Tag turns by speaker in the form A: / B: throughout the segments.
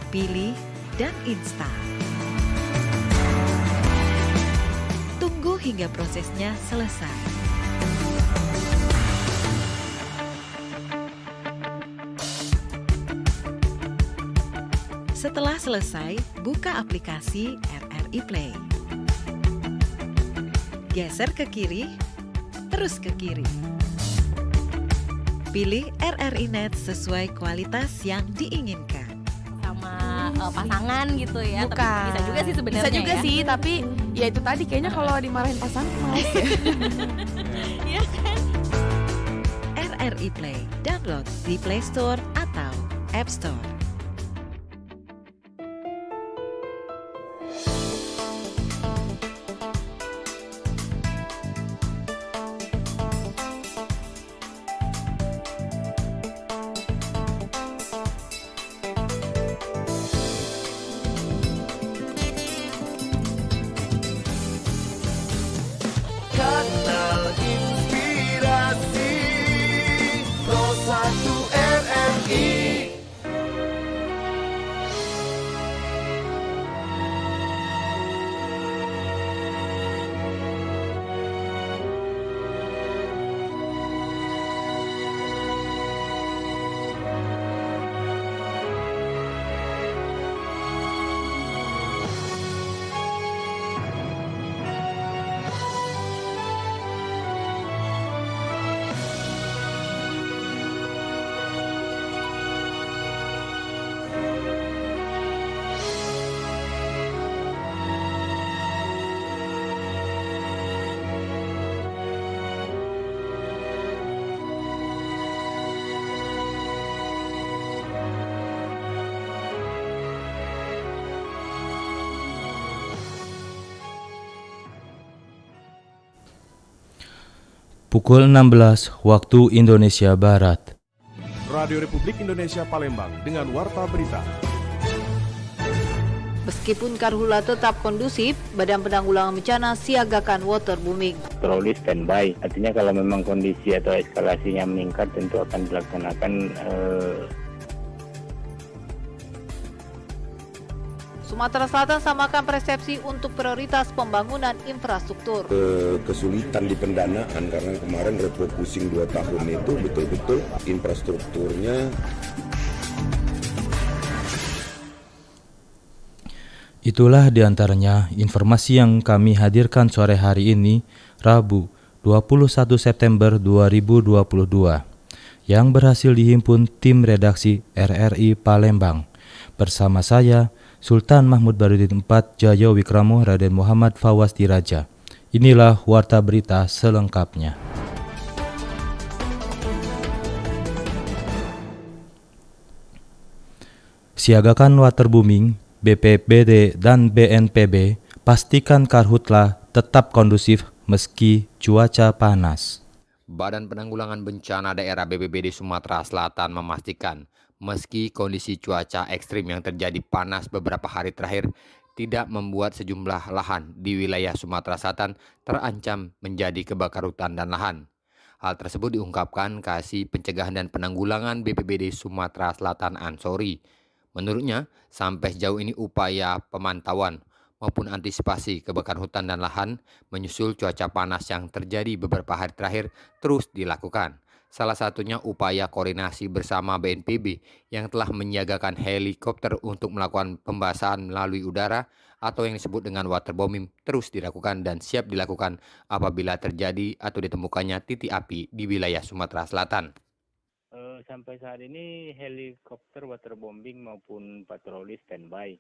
A: pilih, dan install. Tunggu hingga prosesnya selesai. Setelah selesai, buka aplikasi RRI Play. Geser ke kiri, terus ke kiri. Pilih RRI Net sesuai kualitas yang diinginkan.
B: Sama pasangan gitu ya.
C: Bukan.
B: Tapi bisa juga sih sebenarnya.
C: Bisa juga
B: ya.
C: sih, tapi ya itu tadi kayaknya kalau dimarahin pasangan males ya.
B: Iya kan?
A: RRI Play, download di Play Store atau App Store.
D: Kanal Inspirasi Pro 1 RRI.
E: Pukul 16 waktu Indonesia Barat.
F: Radio Republik Indonesia Palembang dengan Warta Berita.
G: Meskipun Karhutla tetap kondusif, Badan Penanggulangan Bencana siagakan waterbombing.
H: Patroli standby, artinya kalau memang kondisi atau eskalasinya meningkat tentu akan dilaksanakan.
G: Sumatera Selatan samakan persepsi untuk prioritas pembangunan infrastruktur.
I: Kesulitan di pendanaan karena kemarin refocusing 2 tahun itu betul-betul infrastrukturnya.
E: Itulah diantaranya informasi yang kami hadirkan sore hari ini, Rabu 21 September 2022, yang berhasil dihimpun tim redaksi RRI Palembang. Bersama saya, Sultan Mahmud Baridin IV Jaya Wikramo Raden Muhammad Fawaz Diraja. Inilah Warta Berita selengkapnya. Siagakan waterbombing, BPBD dan BNPB pastikan Karhutla tetap kondusif meski cuaca panas.
J: Badan Penanggulangan Bencana Daerah BPBD Sumatera Selatan memastikan meski kondisi cuaca ekstrim yang terjadi panas beberapa hari terakhir tidak membuat sejumlah lahan di wilayah Sumatera Selatan terancam menjadi kebakar hutan dan lahan. Hal tersebut diungkapkan Kasih Pencegahan dan Penanggulangan BPBD Sumatera Selatan Ansori. Menurutnya, sampai sejauh ini upaya pemantauan maupun antisipasi kebakaran hutan dan lahan menyusul cuaca panas yang terjadi beberapa hari terakhir terus dilakukan. Salah satunya upaya koordinasi bersama BNPB yang telah menyiagakan helikopter untuk melakukan pembasahan melalui udara atau yang disebut dengan waterbombing terus dilakukan dan siap dilakukan apabila terjadi atau ditemukannya titik api di wilayah Sumatera Selatan.
H: Sampai saat ini helikopter waterbombing maupun patroli standby.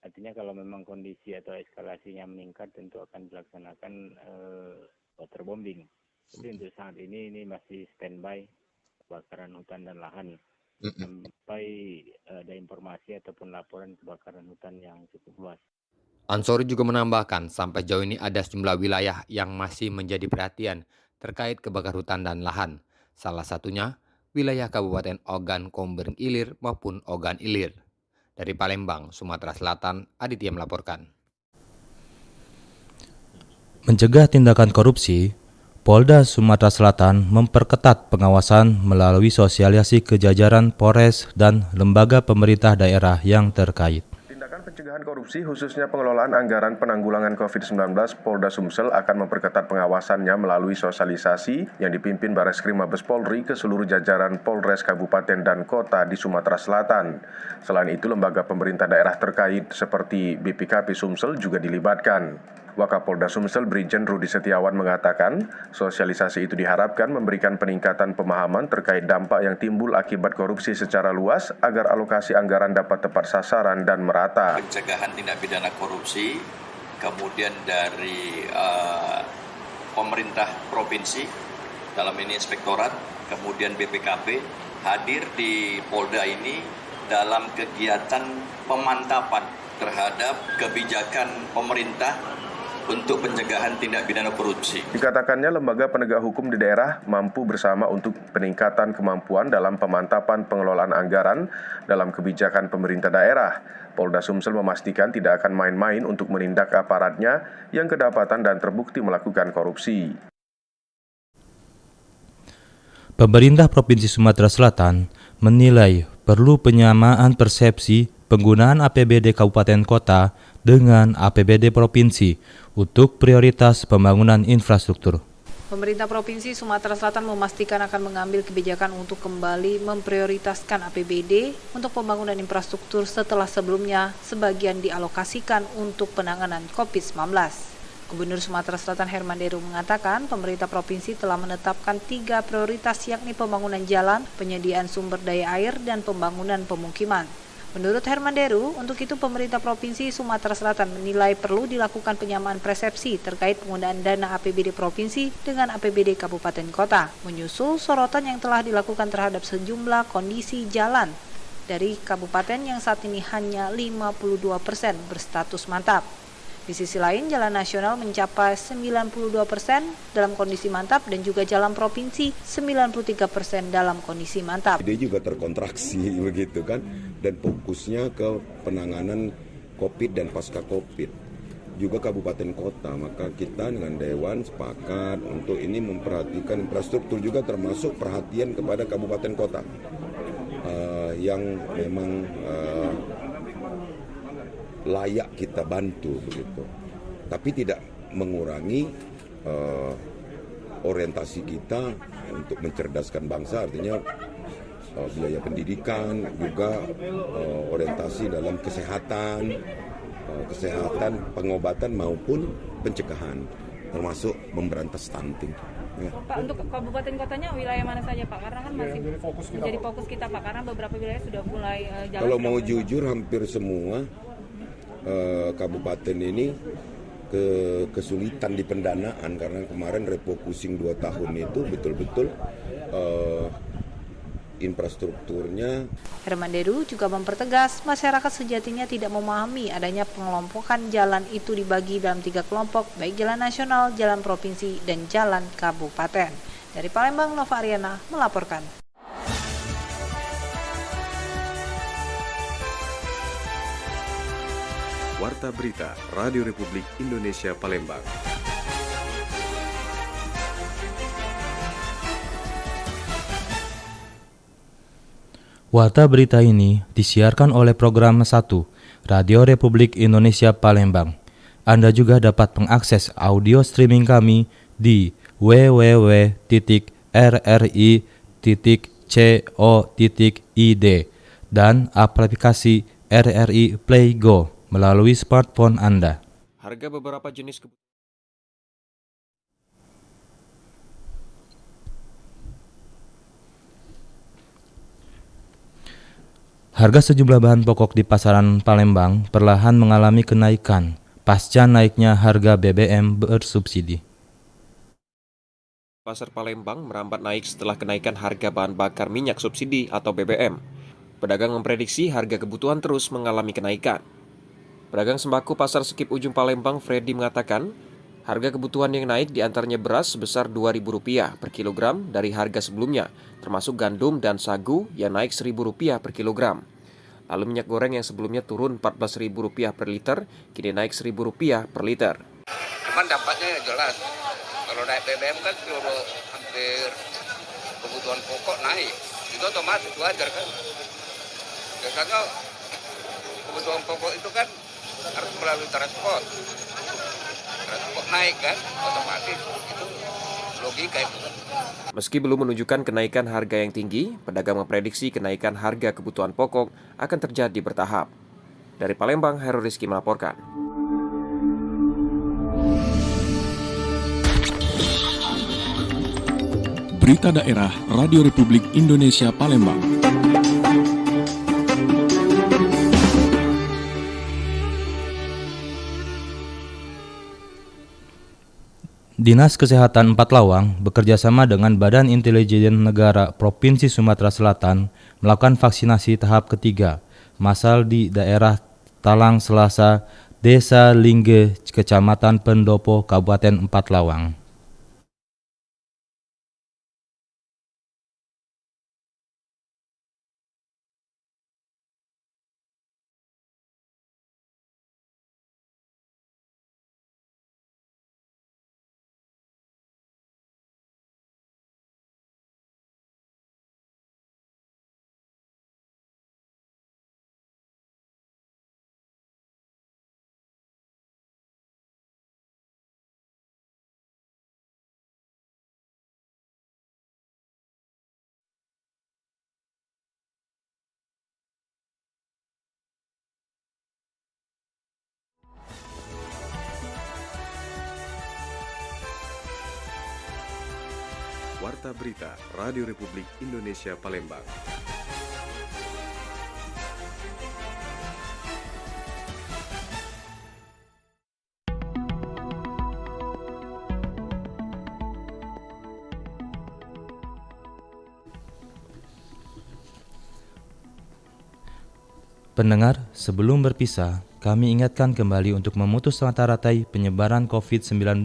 H: Artinya kalau memang kondisi atau eskalasinya meningkat tentu akan dilaksanakan waterbombing. Jadi untuk saat ini masih standby kebakaran hutan dan lahan sampai ada informasi ataupun laporan kebakaran hutan yang cukup luas.
J: Ansori juga menambahkan sampai jauh ini ada sejumlah wilayah yang masih menjadi perhatian terkait kebakaran hutan dan lahan. Salah satunya wilayah Kabupaten Ogan Komering Ilir maupun Ogan Ilir. Dari Palembang, Sumatera Selatan, Aditya melaporkan.
E: Mencegah tindakan korupsi, Polda Sumatera Selatan memperketat pengawasan melalui sosialisasi ke jajaran Polres dan lembaga pemerintah daerah yang terkait.
F: Tindakan pencegahan korupsi khususnya pengelolaan anggaran penanggulangan COVID-19, Polda Sumsel akan memperketat pengawasannya melalui sosialisasi yang dipimpin Bareskrim Mabes Polri ke seluruh jajaran Polres, Kabupaten, dan Kota di Sumatera Selatan. Selain itu, lembaga pemerintah daerah terkait seperti BPKP Sumsel juga dilibatkan. Wakapolda Sumsel Brigjen Rudi Setiawan mengatakan, sosialisasi itu diharapkan memberikan peningkatan pemahaman terkait dampak yang timbul akibat korupsi secara luas agar alokasi anggaran dapat tepat sasaran dan merata.
K: Pencegahan tindak pidana korupsi, kemudian dari pemerintah provinsi, dalam ini inspektorat, kemudian BPKP, hadir di Polda ini dalam kegiatan pemantapan terhadap kebijakan pemerintah untuk pencegahan tindak pidana korupsi.
F: Dikatakannya lembaga penegak hukum di daerah mampu bersama untuk peningkatan kemampuan dalam pemantapan pengelolaan anggaran dalam kebijakan pemerintah daerah. Polda Sumsel memastikan tidak akan main-main untuk menindak aparatnya yang kedapatan dan terbukti melakukan korupsi.
E: Pemerintah Provinsi Sumatera Selatan menilai perlu penyamaan persepsi penggunaan APBD Kabupaten Kota dengan APBD Provinsi untuk prioritas pembangunan infrastruktur.
G: Pemerintah Provinsi Sumatera Selatan memastikan akan mengambil kebijakan untuk kembali memprioritaskan APBD untuk pembangunan infrastruktur setelah sebelumnya sebagian dialokasikan untuk penanganan COVID-19. Gubernur Sumatera Selatan Herman Deru mengatakan pemerintah provinsi telah menetapkan 3 prioritas yakni pembangunan jalan, penyediaan sumber daya air, dan pembangunan pemukiman. Menurut Herman Deru, untuk itu pemerintah Provinsi Sumatera Selatan menilai perlu dilakukan penyamaan persepsi terkait penggunaan dana APBD Provinsi dengan APBD Kabupaten Kota, menyusul sorotan yang telah dilakukan terhadap sejumlah kondisi jalan dari kabupaten yang saat ini hanya 52% berstatus mantap. Di sisi lain, jalan nasional mencapai 92% dalam kondisi mantap dan juga jalan provinsi 93% dalam kondisi mantap.
I: Dia juga terkontraksi begitu kan, dan fokusnya ke penanganan COVID dan pasca COVID. Juga kabupaten kota, maka kita dengan Dewan sepakat untuk ini memperhatikan infrastruktur juga termasuk perhatian kepada kabupaten kota yang memang layak kita bantu begitu, tapi tidak mengurangi orientasi kita untuk mencerdaskan bangsa, artinya biaya pendidikan, juga orientasi dalam kesehatan, pengobatan maupun pencegahan, termasuk memberantas stunting. Ya.
C: Pak, untuk kabupaten kotanya wilayah mana saja Pak? Karena kan masih menjadi fokus kita Pak, karena beberapa wilayah sudah mulai jalan.
I: Kalau mau jujur hampir semua kabupaten ini kesulitan di pendanaan karena kemarin refocusing 2 tahun itu betul-betul infrastrukturnya.
G: Herman Deru juga mempertegas masyarakat sejatinya tidak memahami adanya pengelompokan jalan itu dibagi dalam 3 kelompok, baik jalan nasional, jalan provinsi, dan jalan kabupaten. Dari Palembang, Nova Ariana melaporkan.
F: Warta Berita Radio Republik Indonesia Palembang.
E: Warta berita ini disiarkan oleh program 1 Radio Republik Indonesia Palembang. Anda juga dapat mengakses audio streaming kami di www.rri.co.id dan aplikasi RRI Play Go melalui smartphone Anda.
L: Harga beberapa jenis
E: Harga sejumlah bahan pokok di pasaran Palembang perlahan mengalami kenaikan pasca naiknya harga BBM bersubsidi.
L: Pasar Palembang merambat naik setelah kenaikan harga bahan bakar minyak subsidi atau BBM. Pedagang memprediksi harga kebutuhan terus mengalami kenaikan. Pedagang sembako Pasar Skip Ujung Palembang, Freddy, mengatakan harga kebutuhan yang naik diantaranya beras sebesar Rp2.000 per kilogram dari harga sebelumnya, termasuk gandum dan sagu yang naik Rp1.000 per kilogram. Lalu minyak goreng yang sebelumnya turun Rp14.000 per liter, kini naik Rp1.000 per liter.
M: Cuman dampaknya jelas, Kalau naik BBM kan seluruh hampir kebutuhan pokok naik. Itu otomatis wajar kan. Biasanya kebutuhan pokok itu kan harus melalui transport. Transport naik kan, otomatis itu logika itu.
L: Meski belum menunjukkan kenaikan harga yang tinggi, pedagang memprediksi kenaikan harga kebutuhan pokok akan terjadi bertahap. Dari Palembang, Heru Rizky melaporkan.
N: Berita Daerah Radio Republik Indonesia Palembang.
E: Dinas Kesehatan 4 Lawang bekerjasama dengan Badan Intelijen Negara Provinsi Sumatera Selatan melakukan vaksinasi tahap ketiga massal di daerah Talang Selasa, Desa Lingge, Kecamatan Pendopo, Kabupaten 4 Lawang.
F: Warta Berita Radio Republik Indonesia Palembang.
E: Pendengar, sebelum berpisah, kami ingatkan kembali untuk memutus rantai penyebaran COVID-19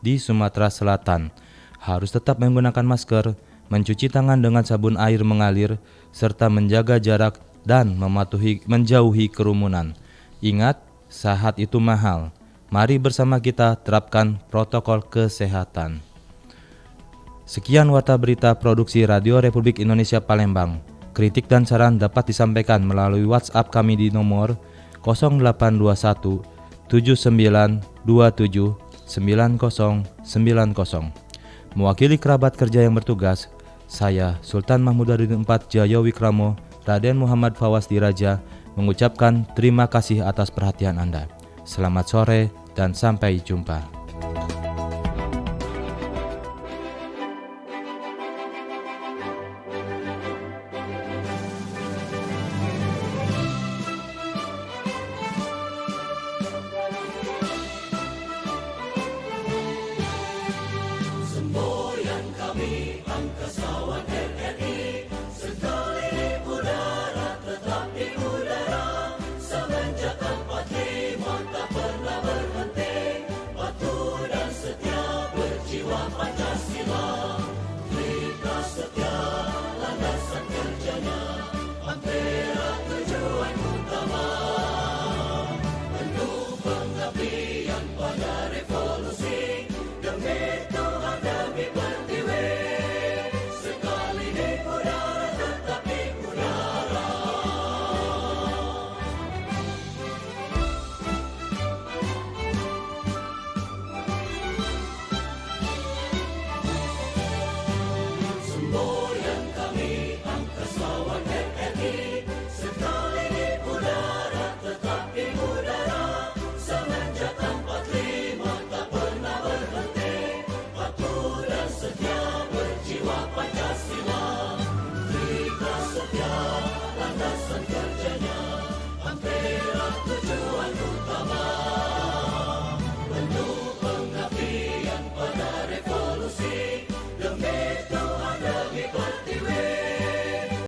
E: di Sumatera Selatan. Harus tetap menggunakan masker, mencuci tangan dengan sabun air mengalir, serta menjaga jarak dan menjauhi kerumunan. Ingat, sehat itu mahal. Mari bersama kita terapkan protokol kesehatan. Sekian Warta Berita Produksi Radio Republik Indonesia Palembang. Kritik dan saran dapat disampaikan melalui WhatsApp kami di nomor 0821 7927 9090. Mewakili kerabat kerja yang bertugas, saya Sultan Mahmududin IV Jaya Wikramo, Raden Muhammad Fawaz Diraja mengucapkan terima kasih atas perhatian Anda. Selamat sore dan sampai jumpa.